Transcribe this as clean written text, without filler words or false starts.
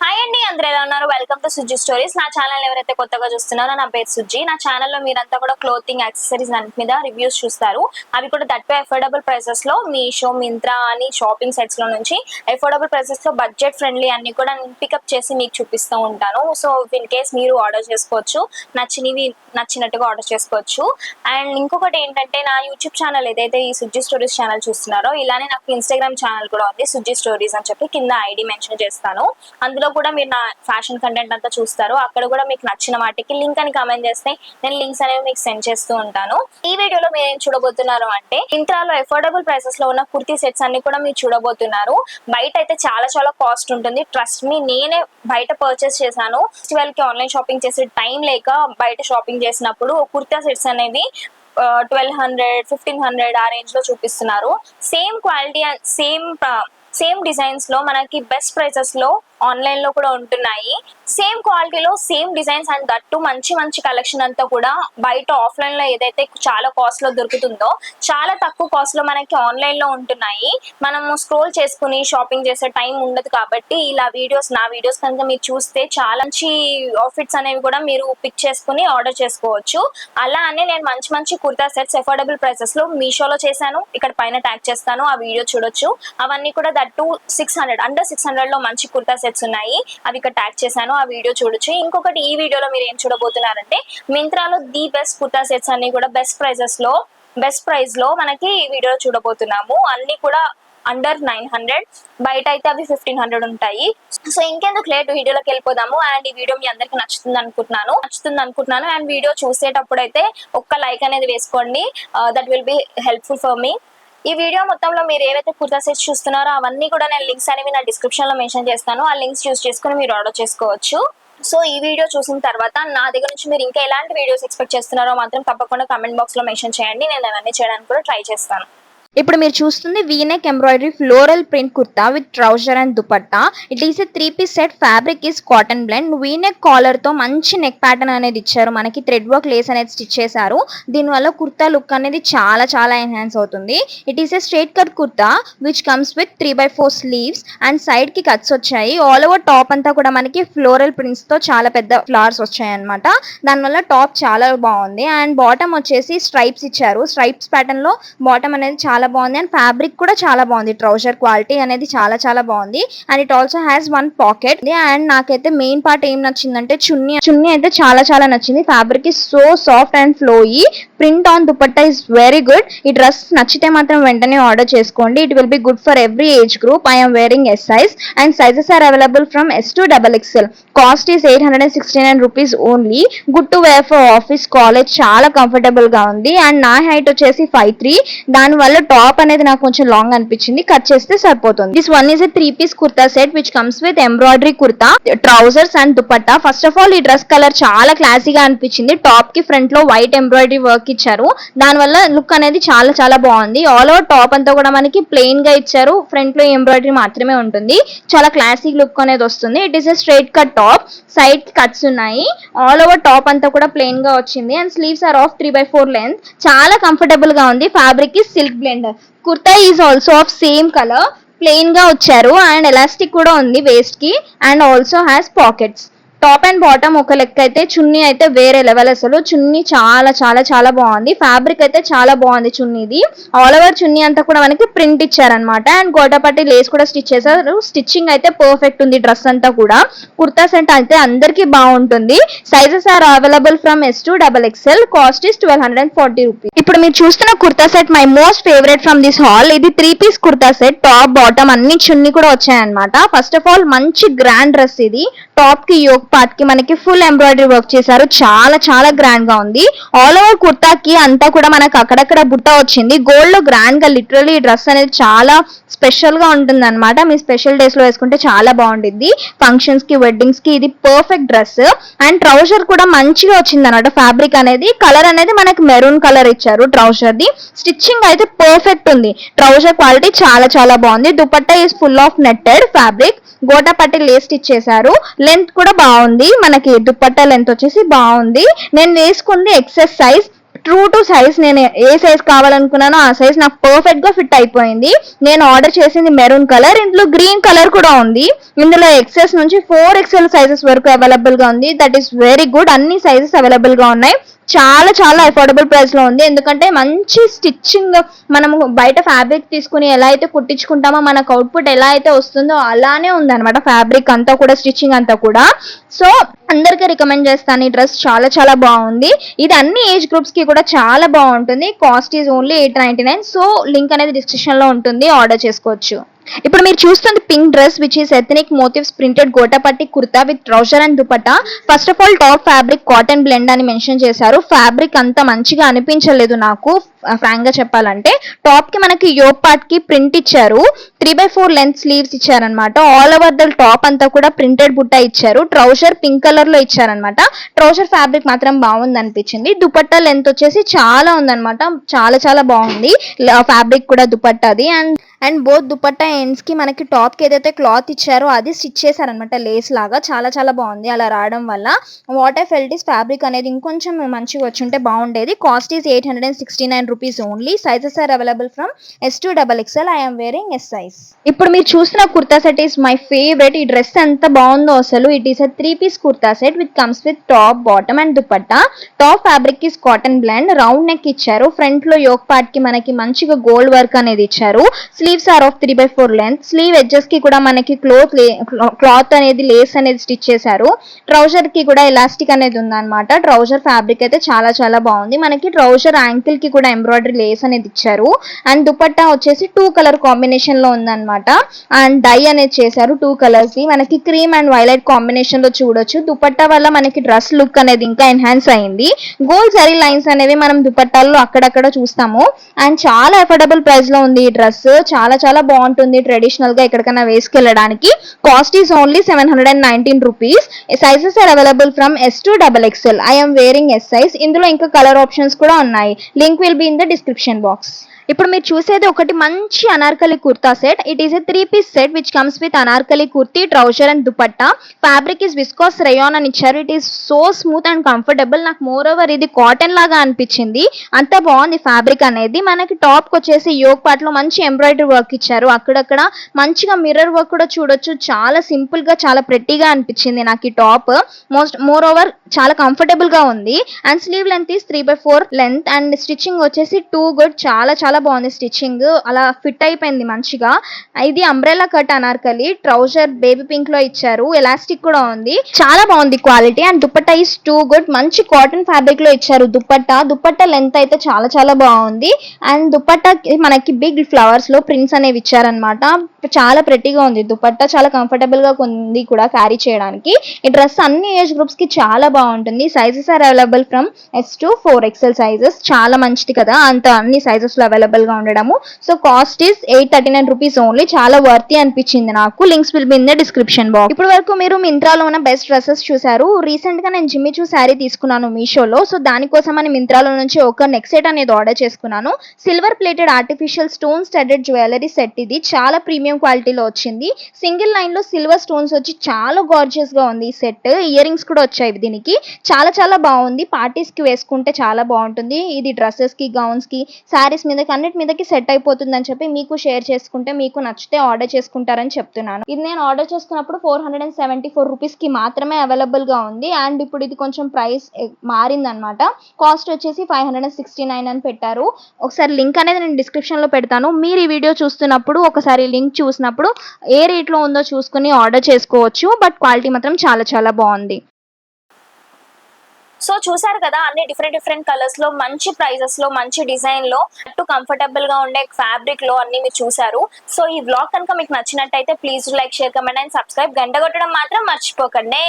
Hi అండి, అందరూ ఎలా ఉన్నారు? Welcome to Sujji stories. నా ఛానల్ ఎవరైతే కొత్తగా చూస్తున్నారో, నా పేరు సుజ్జి. నా ఛానల్లో మీరంతా కూడా క్లోతింగ్, యాక్సెసరీస్ అన్నిటి మీద రివ్యూస్ చూస్తారు. అవి కూడా దట్ అఫోర్డబుల్ ప్రైసెస్ లో మీషో, మింత్రా అని షాపింగ్ సైట్స్ లో నుంచి అఫోర్డబుల్ ప్రైసెస్ లో బడ్జెట్ ఫ్రెండ్లీ అన్ని కూడా నేను పికప్ చేసి మీకు చూపిస్తూ ఉంటాను. సో ఇన్ కేస్ మీరు ఆర్డర్ చేసుకోవచ్చు, నచ్చినట్టుగా ఆర్డర్ చేసుకోవచ్చు. అండ్ ఇంకొకటి ఏంటంటే, నా యూట్యూబ్ ఛానల్ ఏదైతే ఈ సుజ్జి స్టోరీస్ ఛానల్ చూస్తున్నారో, ఇలానే నాకు ఇన్స్టాగ్రామ్ ఛానల్ కూడా ఉంది, సుజ్జి స్టోరీస్ అని చెప్పి. కింద ఐడి మెన్షన్ చేస్తాను. అందులో కూడా మీరు నా ఫ్యాషన్ కంటెంట్ అంతా చూస్తారు. అక్కడ కూడా మీకు నచ్చిన వాటికి లింక్ అని కామెంట్ చేస్తే నేను లింక్స్ అనేవి మీకు సెండ్ చేస్తూ ఉంటాను. ఈ వీడియోలో మీరు ఏం చూడబోతున్నారు అంటే, మింత్రాలో అఫోర్డబుల్ ప్రైసెస్ లో ఉన్న కుర్తీ సెట్స్ అన్ని కూడా మీరు చూడబోతున్నారు. బయట అయితే చాలా చాలా కాస్ట్ ఉంటుంది. ట్రస్ట్ మీ, నేనే బయట పర్చేస్ చేశాను. ఫెస్టివల్ కి ఆన్లైన్ షాపింగ్ చేసే టైం లేక బయట షాపింగ్ చేసినప్పుడు కుర్తా సెట్స్ అనేవి 1200, 1500 ఆ రేంజ్ లో చూపిస్తున్నారు. Same quality and same designs లో మనకి బెస్ట్ ప్రైసెస్ లో ఆన్లైన్ లో కూడా ఉంటున్నాయి. సేమ్ క్వాలిటీలో సేమ్ డిజైన్స్ అండ్ దట్టు మంచి మంచి కలెక్షన్ అంతా కూడా బయట ఆఫ్లైన్ లో ఏదైతే చాలా కాస్ట్ లో దొరుకుతుందో, చాలా తక్కువ కాస్ట్ లో మనకి ఆన్లైన్ లో ఉంటున్నాయి. మనము స్క్రోల్ చేసుకుని షాపింగ్ చేసే టైం ఉండదు కాబట్టి ఇలా నా వీడియోస్ కనుక మీరు చూస్తే చాలా మంచి అవుట్ఫిట్స్ అనేవి కూడా మీరు పిక్ చేసుకుని ఆర్డర్ చేసుకోవచ్చు. అలా అని నేను మంచి మంచి కుర్తా సెట్స్ అఫోర్డబుల్ ప్రైసెస్ లో మీషోలో చేశాను. ఇక్కడ పైన ట్యాగ్ చేస్తాను, ఆ వీడియో చూడొచ్చు. అవన్నీ కూడా దట్టు 600, అండర్ 600 లో మంచి కుర్తా సెట్స్ ఉన్నాయి. అవి ఇక్కడ ట్యాగ్ చేశాను, ఆ వీడియో చూడొచ్చు. ఇంకొకటి, ఈ వీడియోలో మీరు ఏం చూడబోతున్నారంటే, మింత్రాలో ది బెస్ట్ కుర్తా సెట్స్ అన్ని కూడా బెస్ట్ ప్రైస్ లో మనకి ఈ వీడియో చూడబోతున్నాము. అన్ని కూడా అండర్ 900, బయట అయితే అవి 1500 ఉంటాయి. సో ఇంకెందుకు లేట్, వీడియోలోకి వెళ్ళిపోదాము. అండ్ ఈ వీడియో మీ అందరికి నచ్చుతుంది అనుకుంటున్నాను. అండ్ వీడియో చూసేటప్పుడు అయితే ఒక్క లైక్ అనేది వేసుకోండి. That will be helpful for me. ఈ వీడియో మొత్తంలో మీరు ఏవైతే కుర్తా సెట్స్ చూస్తున్నారో అవన్నీ కూడా నేను లింక్స్ అనేవి నా డిస్క్రిప్షన్ లో మెన్షన్ చేస్తాను. ఆ లింక్స్ యూస్ చేసుకుని మీరు ఆర్డర్ చేసుకోవచ్చు. సో ఈ వీడియో చూసిన తర్వాత నా దగ్గర నుంచి మీరు ఇంకా ఎలాంటి వీడియోస్ ఎక్స్పెక్ట్ చేస్తున్నారో మాత్రం తప్పకుండా కామెంట్ బాక్స్ లో మెన్షన్ చేయండి. నేను అవన్నీ చేయడానికి కూడా ట్రై చేస్తాను. ఇప్పుడు మీరు చూస్తుంది v neck embroidery floral print kurta with trouser and dupatta. It is a 3-piece set. Fabric is cotton blend. V neck collar తో మంచి నెక్ ప్యాటర్న్ అనేది ఇచ్చారు. మనకి థ్రెడ్ వర్క్ లేస్ అనేది స్టిచ్ చేశారు. దీనివల్ల కుర్తా లుక్ అనేది చాలా చాలా ఎన్హాన్స్ అవుతుంది. It is a straight cut kurta which comes with 3/4 sleeves and side కి కట్స్ వచ్చాయి. ఆల్ ఓవర్ టాప్ అంతా కూడా మనకి ఫ్లోరల్ ప్రింట్స్ తో చాలా పెద్ద ఫ్లవర్స్ వచ్చాయి అనమాట. దానివల్ల టాప్ చాలా బాగుంది. అండ్ బాటమ్ వచ్చేసి స్ట్రైప్స్ ఇచ్చారు. స్ట్రైప్స్ ప్యాటర్న్ లో బాటమ్ అనేది చాలా బాగుంది. అండ్ ఫ్యాబ్రిక్ కూడా చాలా బాగుంది. ట్రౌజర్ క్వాలిటీ అనేది చాలా చాలా బాగుంది. And it also has 1 pocket. And నాకైతే మెయిన్ పార్ట్ ఏం నచ్చిందంటే చున్నీ అయితే చాలా చాలా నచ్చింది. Fabric is so soft and flowy. Print on dupatta is very good. ఈ డ్రెస్ నచ్చితే మాత్రం వెంటనే ఆర్డర్ చేసుకోండి. It will be good for every age group. I'm wearing S size and sizes are available from S to XXL. Cost is 869 rupees only. Good to wear for office, college. చాలా comfortable గా ఉంది. And నా height వచ్చేసి 5'3". దానివల్ల top అనేది నాకు కొంచెం long అనిపించింది, కట్ చేస్తే సరిపోతుంది. This one is a 3-piece kurta set which comes with embroidery kurta, trousers and dupatta. First of all ఈ డ్రెస్ కలర్ చాలా క్లాసీగా అనిపించింది. టాప్ కి ఫ్రంట్ లో వైట్ ఎంబ్రాయిడరీ వర్క్ ఇచ్చారు. దానివల్ల లుక్ అనేది చాలా చాలా బాగుంది. ఆల్ ఓవర్ టాప్ అంతా కూడా మనకి ప్లెయిన్ గా ఇచ్చారు. ఫ్రంట్ లో ఎంబ్రాయిడరీ మాత్రమే ఉంటుంది. చాలా క్లాసీ లుక్ అనేది వస్తుంది. It is a straight cut top. Side cuts ఉన్నాయి. ఆల్ ఓవర్ టాప్ అంతా కూడా ప్లెయిన్ గా వచ్చింది. And sleeves are of 3/4 length. చాలా కంఫర్టబుల్ గా ఉంది. Fabric is silk blender. Kurta is also of same colour. Plain గా వచ్చారు. అండ్ ఎలాస్టిక్ కూడా ఉంది వేస్ట్ కి. And also has pockets. Top and bottom ఒక లెక్క అయితే, చున్నీ అయితే వేరే లెవెల్. అసలు చున్నీ చాలా చాలా చాలా బాగుంది. ఫ్యాబ్రిక్ అయితే చాలా బాగుంది చున్నీది. ఆల్ ఓవర్ చున్నీ అంతా కూడా మనకి ప్రింట్ ఇచ్చారనమాట. అండ్ గోటాపట్టి లేస్ కూడా స్టిచ్ చేశారు. స్టిచ్చింగ్ అయితే పర్ఫెక్ట్ ఉంది డ్రెస్ అంతా కూడా. కుర్తా సెట్ అయితే అందరికి బాగుంటుంది. Sizes are available from S to XXL. Cost is 1240 rupees. ఇప్పుడు మీరు చూస్తున్న kurta set my most favourite from this haul. ఇది 3-piece kurta set. Top bottom అన్ని చున్నీ కూడా వచ్చాయన్నమాట. ఫస్ట్ ఆఫ్ ఆల్ మంచి గ్రాండ్ డ్రెస్ ఇది. టాప్ కి యోక్ పార్ట్ కి మనకి ఫుల్ ఎంబ్రాయిడరీ వర్క్ చేశారు. చాలా చాలా గ్రాండ్ గా ఉంది. ఆల్ ఓవర్ కుర్తాకి అంతా కూడా మనకు అక్కడక్కడ బుట్ట వచ్చింది. గోల్డ్ లో గ్రాండ్ గా లిటరల్లీ ఈ డ్రెస్ అనేది చాలా స్పెషల్ గా ఉంటుంది అనమాట. మీ స్పెషల్ డేస్ లో వేసుకుంటే చాలా బాగుంటుంది. ఫంక్షన్స్ కి, వెడ్డింగ్స్ కి ఇది పర్ఫెక్ట్ డ్రెస్. అండ్ ట్రౌజర్ కూడా మంచిగా వచ్చింది అనమాట. ఫ్యాబ్రిక్ అనేది, కలర్ అనేది మనకి మెరూన్ కలర్ ఇచ్చారు ట్రౌజర్ ది. స్టిచ్చింగ్ అయితే పర్ఫెక్ట్ ఉంది. ట్రౌజర్ క్వాలిటీ చాలా చాలా బాగుంది. Dupatta is full of netted fabric. Gota పట్టి లేస్ స్టిచ్ చేశారు. లెంత్ కూడా బాగుంది. మనకి దుపట్టా లెంత్ వచ్చేసి బాగుంది. నేను వేసుకుంది excess size. True to size. నేను ఏ సైజ్ కావాలనుకున్నానో ఆ సైజ్ నాకు పర్ఫెక్ట్ గా ఫిట్ అయిపోయింది. నేను ఆర్డర్ చేసింది మెరూన్ కలర్, ఇందులో గ్రీన్ కలర్ కూడా ఉంది. ఇందులో ఎక్సెస్ నుంచి 4XL సైజెస్ వరకు అవైలబుల్ గా ఉంది. That is very good. అన్ని సైజెస్ అవైలబుల్ గా ఉన్నాయి. చాలా చాలా అఫోర్డబుల్ ప్రైస్ లో ఉంది. ఎందుకంటే మంచి స్టిచ్చింగ్, మనము బయట ఫ్యాబ్రిక్ తీసుకుని ఎలా అయితే కుట్టించుకుంటామో మనకు అవుట్పుట్ ఎలా అయితే వస్తుందో అలానే ఉంది అనమాట. ఫ్యాబ్రిక్ అంతా కూడా, స్టిచ్చింగ్ అంతా కూడా. సో అందరికీ రికమెండ్ చేస్తాను. ఈ డ్రెస్ చాలా చాలా బాగుంది. ఇది అన్ని ఏజ్ గ్రూప్స్ కి కూడా చాలా బాగుంటుంది. Cost is only 899. So link అనేది డిస్క్రిప్షన్ లో ఉంటుంది, ఆర్డర్ చేసుకోవచ్చు. ఇప్పుడు మీరు చూస్తుంది pink dress which is ethnic motifs printed gotapatti kurta with trouser and dupatta. First of all top fabric cotton blend అని మెన్షన్ చేశారు. ఫ్యాబ్రిక్ అంత మంచిగా అనిపించలేదు నాకు, ఫ్రాంక్ గా చెప్పాలంటే. టాప్ కి మనకి యోక్ పార్ట్ కి ప్రింట్ ఇచ్చారు. 3/4 లెంత్ స్లీవ్స్ ఇచ్చారనమాట. ఆల్ ఓవర్ ద టాప్ అంతా కూడా ప్రింటెడ్ బుట్ట ఇచ్చారు. ట్రౌజర్ పింక్ కలర్ లో ఇచ్చారనమాట. ట్రౌజర్ ఫ్యాబ్రిక్ మాత్రం బాగుంది అనిపించింది. దుపట్టా లెంత్ వచ్చేసి చాలా ఉందన్నమాట, చాలా చాలా బాగుంది ఫ్యాబ్రిక్ కూడా దుపట్టాది. అండ్ బోత్ దుపట్టా ఎండ్స్ కి మనకి టాప్ కి ఏదైతే క్లాత్ ఇచ్చారో అది స్టిచ్ చేశారనమాట, లేస్ లాగా. చాలా చాలా బాగుంది అలా రావడం వల్ల. What I felt is fabric అనేది ఇంకొంచెం మంచిగా వచ్చి ఉంటే బాగుండేది. Cost is 869 rupees only. Sizes are available from S2XXL. I'm wearing S size. ఇప్పుడు మీరు చూసిన kurta set is my favourite. ఈ డ్రెస్ ఎంత బాగుందో అసలు. It is a 3-piece kurta set with comes with top, bottom and dupatta. Top fabric is cotton blend. Round neck ఇచ్చారు. Front లో yoke part కి మనకి మంచిగా గోల్డ్ వర్క్ అనేది ఇచ్చారు. Sleeves are of 3/4 length. Sleeve edges కి కూడా మనకి క్లాత్ అనేది, లేస్ అనేది స్టిచ్ చేశారు. ట్రౌజర్ కి కూడా ఎలాస్టిక్ అనేది ఉందన్నమాట. ట్రౌజర్ ఫ్యాబ్రిక్ అయితే చాలా చాలా బాగుంది. మనకి ట్రౌజర్ యాంకిల్ కి కూడా ఎంబ్రాయిడరీ లేస్ అనేది ఇచ్చారు. అండ్ దుపట్టా వచ్చేసి 2 కలర్ కాంబినేషన్ లో ఉందన్నమాట. అండ్ డై అనేది చేశారు 2 కలర్స్ ని. మనకి క్రీమ్ అండ్ వైలెట్ కాంబినేషన్ లో చూడొచ్చు. దుపట్టా వల్ల మనకి డ్రెస్ లుక్ అనేది ఇంకా ఎన్హాన్స్ అయింది. గోల్డ్ జరీ లైన్స్ అనేవి మనం దుపట్టాల్లో అక్కడక్కడ చూస్తాము. అండ్ చాలా అఫోర్డబుల్ ప్రైస్ లో ఉంది ఈ డ్రెస్. చాలా చాలా బాగుంటుంది ట్రెడిషనల్ గా ఎక్కడికైనా వేసుకెళ్ళడానికి. Cost is only 719 rupees. Sizes are available from S2XXL. I'm wearing S size. ఇందులో ఇంకా కలర్ ఆప్షన్స్ కూడా ఉన్నాయి. Link will be in the description box. ఇప్పుడు మీరు చూసేది ఒకటి మంచి anarkali kurta set. It is a 3-piece set which comes with anarkali kurti, trouser and dupatta. Fabric is viscose rayon అని ఇచ్చారు. It is so smooth and comfortable. నాకు మోర్ ఓవర్ ఇది కాటన్ లాగా అనిపించింది. అంత బాగుంది ఫ్యాబ్రిక్ అనేది. మనకి టాప్ కి వచ్చేసి యోక్ పార్ట్ లో మంచి ఎంబ్రాయిడరీ వర్క్ ఇచ్చారు. అక్కడక్కడ మంచిగా మిర్రర్ వర్క్ కూడా చూడొచ్చు. చాలా సింపుల్ గా, చాలా ప్రెట్టీగా అనిపించింది నాకు ఈ టాప్. మోర్ ఓవర్ చాలా కంఫర్టబుల్ గా ఉంది. And sleeve length is 3/4 length. And stitching వచ్చేసి టూ గుడ్. చాలా చాలా బాగుంది స్టిచ్చింగ్. అలా ఫిట్ అయిపోయింది మంచిగా. ఇది umbrella cut Anarkali. Trouser baby pink లో ఇచ్చారు. ఎలాస్టిక్ కూడా ఉంది. చాలా బాగుంది quality. And dupatta is too good. మంచి కాటన్ ఫ్యాబ్రిక్ లో ఇచ్చారు దుపట్టా లెంత్ అయితే చాలా చాలా బాగుంది. అండ్ దుపట్టా మనకి బిగ్ ఫ్లవర్స్ లో ప్రింట్స్ అనేవి ఇచ్చారనమాట. చాలా ప్రెట్టీగా ఉంది దుపట్టా. చాలా కంఫర్టబుల్ గా ఉంది కూడా క్యారీ చేయడానికి. ఈ డ్రెస్ అన్ని ఏజ్ గ్రూప్స్ కి చాలా బాగుంటుంది. Sizes are available from S2-4XL sizes. చాలా మంచిది కదా అంత అన్ని సైజెస్ లో అవైలబుల్ గా ఉండడము. So cost is 839 rupees only. చాలా వర్తీ అనిపించింది నాకు. Links will be in the description box. ఇప్పటి వరకు మీరు మింత్రాలో ఉన్న బెస్ట్ డ్రెస్సెస్ చూసారు. రీసెంట్ గా నేను జిమ్మిచూ శారీ తీసుకున్నాను మీషోలో. సో దానికోసం అని మింత్రాలో నుంచి ఒక నెక్ సెట్ అనేది ఆర్డర్ చేసుకున్నాను. Silver plated artificial stone studded jewellery set. ఇది చాలా ప్రీమియం క్వాలిటీలో వచ్చింది. సింగిల్ లైన్ లో సిల్వర్ స్టోన్స్ వచ్చి చాలా గార్జియస్ గా ఉంది ఈ సెట్. ఇయర్ రింగ్స్ కూడా వచ్చాయి దీనికి. చాలా చాలా బాగుంది. పార్టీస్ కి వేసుకుంటే చాలా బాగుంటుంది. ఇది డ్రెస్సెస్ కి, గౌన్స్ కి, శారీస్ మీదకి, అన్నిటి మీదకి సెట్ అయిపోతుంది అని చెప్పి మీకు షేర్ చేసుకుంటే, మీకు నచ్చితే ఆర్డర్ చేసుకుంటారని చెప్తున్నాను. ఇది నేను ఆర్డర్ చేసుకున్నప్పుడు 474 రూపీస్ కి మాత్రమే అవైలబుల్ గా ఉంది. అండ్ ఇప్పుడు ఇది కొంచెం ప్రైస్ మారిందనమాట. కాస్ట్ వచ్చేసి 569 అని పెట్టారు. ఒకసారి లింక్ అనేది నేను డిస్క్రిప్షన్ లో పెడతాను. మీరు ఈ వీడియో చూస్తున్నప్పుడు ఒకసారి లింక్ చూసినప్పుడు ఏ రేట్ లో ఉందో చూసుకుని ఆర్డర్ చేసుకోవచ్చు. బట్ క్వాలిటీ మాత్రం చాలా చాలా బాగుంది. సో చూసారు కదా, అన్ని డిఫరెంట్ కలర్స్ లో, మంచి ప్రైజెస్ లో, మంచి డిజైన్ లో, అటు కంఫర్టబుల్ గా ఉండే ఫ్యాబ్రిక్ లో అన్ని మీరు చూసారు. సో ఈ వ్లాగ్ కనుక మీకు నచ్చినట్టయితే please like, share, comment and subscribe. గంట కొట్టడం మాత్రం మర్చిపోకండి.